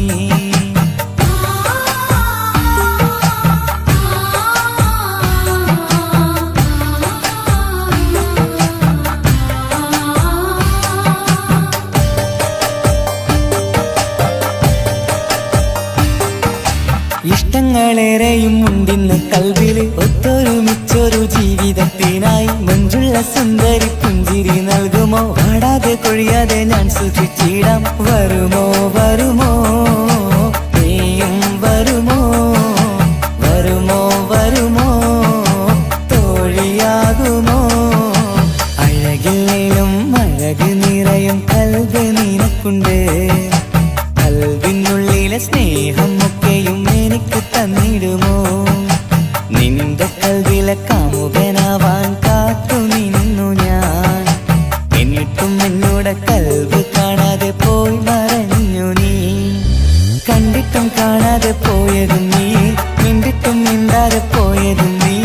ഇഷ്ടങ്ങളേറെയും ഉണ്ടിന്ന് കൽബില്, ഒത്തൊരുമിച്ചൊരു ജീവിതത്തിനായി മഞ്ജുള്ള സുന്ദരി പുഞ്ചിരി നൽകുമോ? വാടാതെ കൊഴിയാതെ ഞാൻ സൂക്ഷിച്ചിടാം. വരുമോ വരുമോ നീയും വരുമോ? വരുമോ വരുമോ തോഴിയാകുമോ? അഴകില്ലേലും അഴക് നിറയും കൽബ് നിനക്കുണ്ട്. കൽബിനുള്ളിലെ സ്നേഹം ഒക്കെയും എനിക്ക് തന്നിടുമോ നിന്റെ കൽവിലെ കാമുകനാവാൻ കാത്തു നിന്നു ഞാൻ എന്നിട്ടും എന്നോട് കൽവ് കാണാതെ പോയി മറഞ്ഞു നീ കണ്ടിട്ടും കാണാതെ പോയതും നീ മിണ്ടിട്ടും മിണ്ടാതെ പോയതും നീ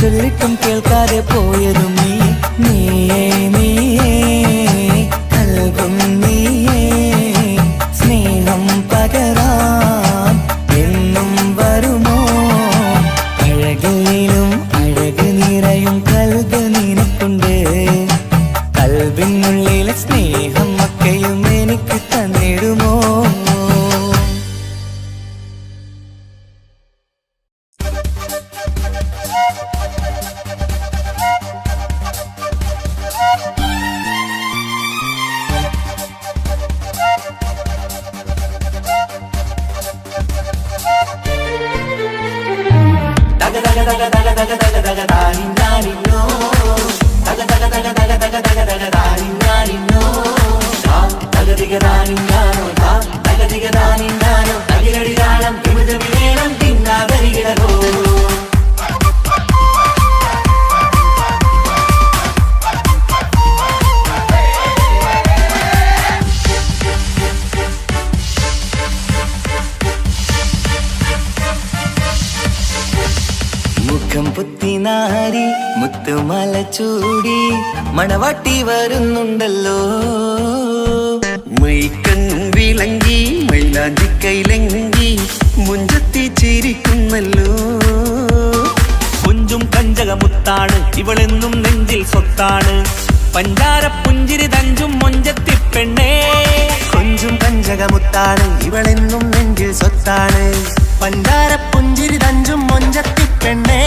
ചൊല്ലിട്ടും കേൾക്കാതെ പോയതും നീ നീയേ നീയേ കൽവും നീയേ സ്നേഹം പകരാൻ എന്നും വരുമോ അഴകിലും അഴക് നിറയും കൽവ് നിനക്കുണ്ട് കൽവിനുള്ളിലെ സ്നേഹം ഒക്കെയും എനിക്ക് തന്നിടുമോ മുഖം പുത്തിനാരി മുത്തുമല ചൂടി മണവാട്ടി വരുന്നുണ്ടല്ലോ മൈക്കണ്ണും വിളങ്ങി മൈലാഞ്ചി കൈലങ്കി മുഞ്ചത്തി ചിരിക്കുന്നല്ലോ കുഞ്ചും കഞ്ചകമുത്താണ് ഇവളെന്നും നെഞ്ചിൽ സ്വത്താണ് പഞ്ചാര പുഞ്ചിരി തഞ്ചും മൊഞ്ചത്തി പെണ്ണേ കൊഞ്ചും പഞ്ചകമുത്താണ് ഇവളെന്നും നെഞ്ചിൽ സ്വത്താണ് പഞ്ചാര പുഞ്ചിരി തഞ്ചും മൊഞ്ചത്തി പെണ്ണേ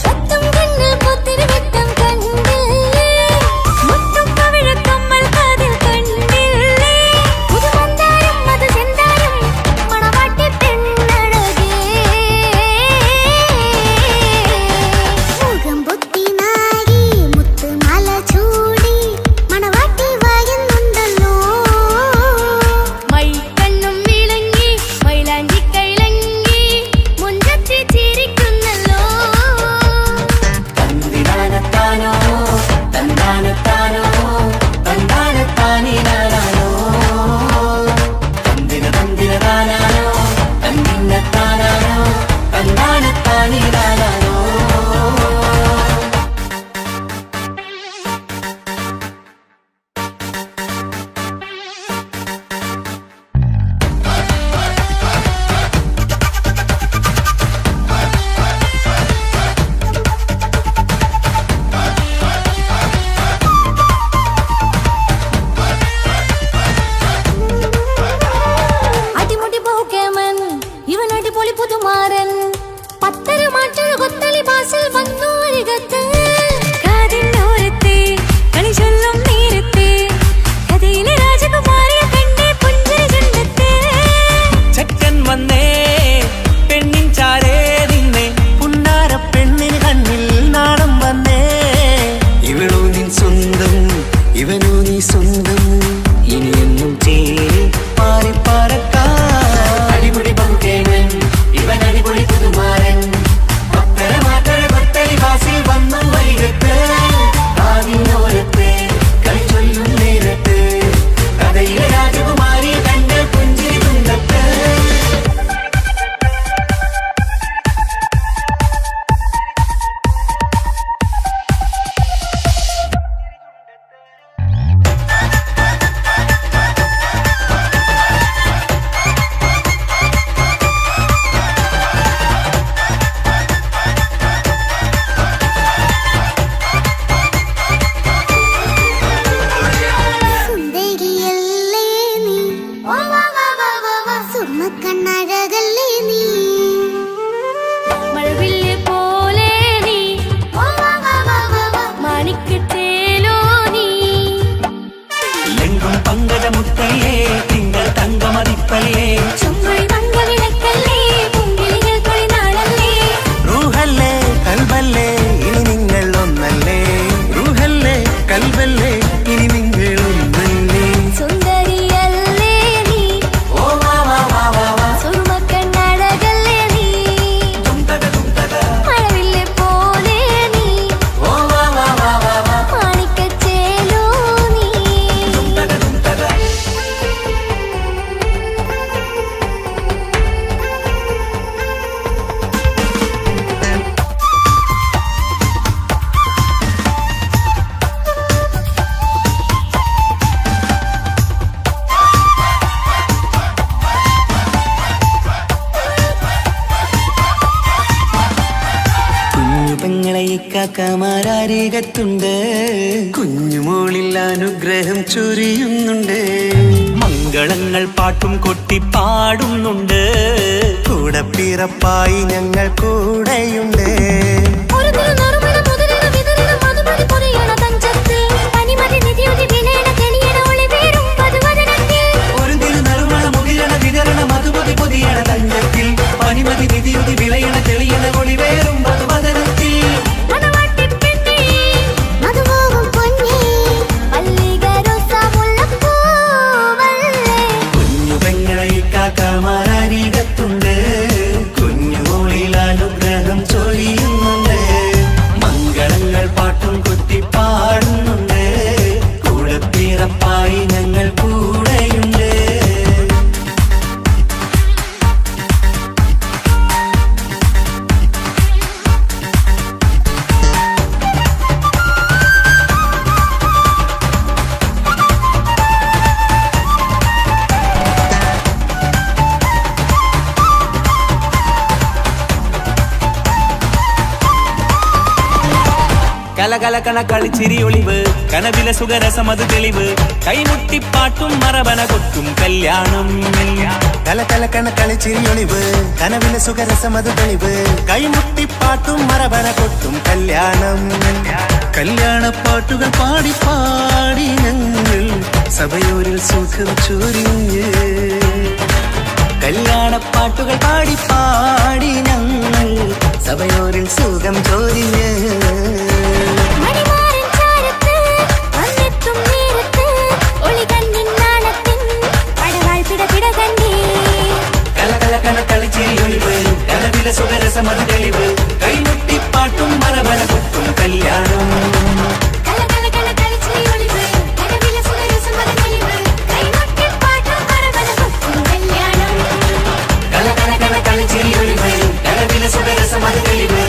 പത്തും കണ്ണിൽ പൊത്തിരി വെട്ടം കണ്ടില്ലേ മുത്തും പവിഴക്കമ്മൽ കാതിൽ കണ്ടില്ലേ പുതുമന്ദാരം അത് ചെന്താരം മണവാട്ടി പെണ്ണഴകേ മുഖം പൊത്തി നാരി മുത്തുമാല ചൂടി മണവാട്ടി വായുന്നുണ്ടല്ലോ മൈക്കണ്ണും വിളങ്ങി മൈലാഞ്ചി കൈലങ്കി മുഞ്ചത്തി ചിരിക്കുന്നല്ലോ തന്തിനാനത്താനോ തന്താനത്താനോ തന്താനത്താനിനാനോ തന്തിന തന്തിനതാനാനോ തന്നിന്നത്താനാനോ തന്താനത്താനിനാനോ അടിമുടി പോകേമൻ ഇവൻ അടിപൊളി പുതുമാരൻ പത്തര മാറ്റൊരു കൊത്തളി ബാസിൽ വന്നു അരികത്ത് കാതിന്നോരത്തെ കളി ചൊല്ലും നേരത്തെ കഥയിലെ രാജകുമാരിയെ കണ്ടേ പുഞ്ചിരി ചുണ്ടത്തെ ചെക്കൻ വന്നേ പെണ്ണിൻ ചാരേ നിന്നേ പുന്നാര പെണ്ണിന് കണ്ണിൽ നാണം വന്നേ ഇവളോ നിൻ സ്വന്തം ഇവനോ നീ സ്വന്തം ഇനിയെന്നും ചേരി പാറി പറക്കാം അടിപൊളി ബഹുകേമൻ ഇവൻ അടിപൊളി പുതുമാരൻ പത്തര മാറ്റൊരു കൊത്തലി ബാസിൽ വന്നു കാക്കമാരരികത്തുണ്ട് കുഞ്ഞുമോളിൽ അനുഗ്രഹം ചൊരിയുന്നുണ്ട് മംഗളങ്ങൾ പാട്ടും കൊട്ടി പാടുന്നുണ്ട് കൂടെ പിറപ്പായി ഞങ്ങൾ കൂടെയുണ്ട് ഒരു തിരുനറുമണ മുതലിട വിതറിട മധുമതി പൊരിയണ തഞ്ചത്തിൽ പനിമതി നിധിയുതി വിലയണ തെളിയണ ഒളിവേറും വധുവദനത്തിൽ ഒരു തിരുനറുമണ മുകിരണ വിതരണ മധുമതി പൊതിയണ തഞ്ചത്തിൽ പനിമതി നിധിയുതി വിളയണ തെളിയണ ഒളിവേറും മധുവദനത്തിൽ മണവാട്ടിപ്പെണ്ണേ മധുപോകും പൊന്നേ മല്ലികരോസ മുല്ലപ്പൂവല്ലേ കുഞ്ഞു പെങ്ങളെ കാക്കമാരരികത്തുണ്ട് കുഞ്ഞുമോളിൽ അനുഗ്രഹം ചൊരിയുന്നുണ്ട് മംഗളങ്ങൾ പാട്ടും കൊട്ടി പാടുന്നുണ്ട് കൂടെ പിറപ്പായി ഞങ്ങൾ കൂടെയുണ്ട് കലകലകണ കളിച്ചിരി ഒളിവ് കനവില സുഖരസമത് തെളിവ് കൈമുട്ടിപ്പാട്ടും മറവന കൊട്ടും കല്യാണം കലകലക്കണ കളിച്ചിരിയൊളിവ് കനവിലെ സുഖരസമത് തെളിവ് കൈമുട്ടിപ്പാട്ടും മറവന കൊട്ടും കല്യാണം കല്യാണപ്പാട്ടുകൾ പാടി പാടി ഞങ്ങൾ സഭയോരിൽ സുഖം ചൊരിഞ്ഞ് കല്യാണപ്പാട്ടുകൾ പാടി പാടി ഞങ്ങൾ സഭയോരിൽ സുഖം ചൊരിഞ്ഞ് മണിമാരൻ ചാരത്ത് വന്നെത്തും നേരത്ത് ഒളികണ്ണിൻ നാണത്തിൻ പടവാൾ പിടപിട കണ്ടേ കലകലകണ കളിച്ചിരിയൊളിവ് കലവില സുഖരസമത് തെളിവ് കൈമുട്ടിപ്പാട്ടും മറവന കൊട്ടും കല്യാണം കലകലകണ കളിച്ചിരിയൊളിവ് കനവിലെ സുഖരസമത് തെളിവ് കൈമുട്ടിപ്പാട്ടും മറവന കൊട്ടും കല്യാണം കലകലകണ കളിച്ചിരിയൊളിവ് കലവില സുഖരസമത് തെളിവ്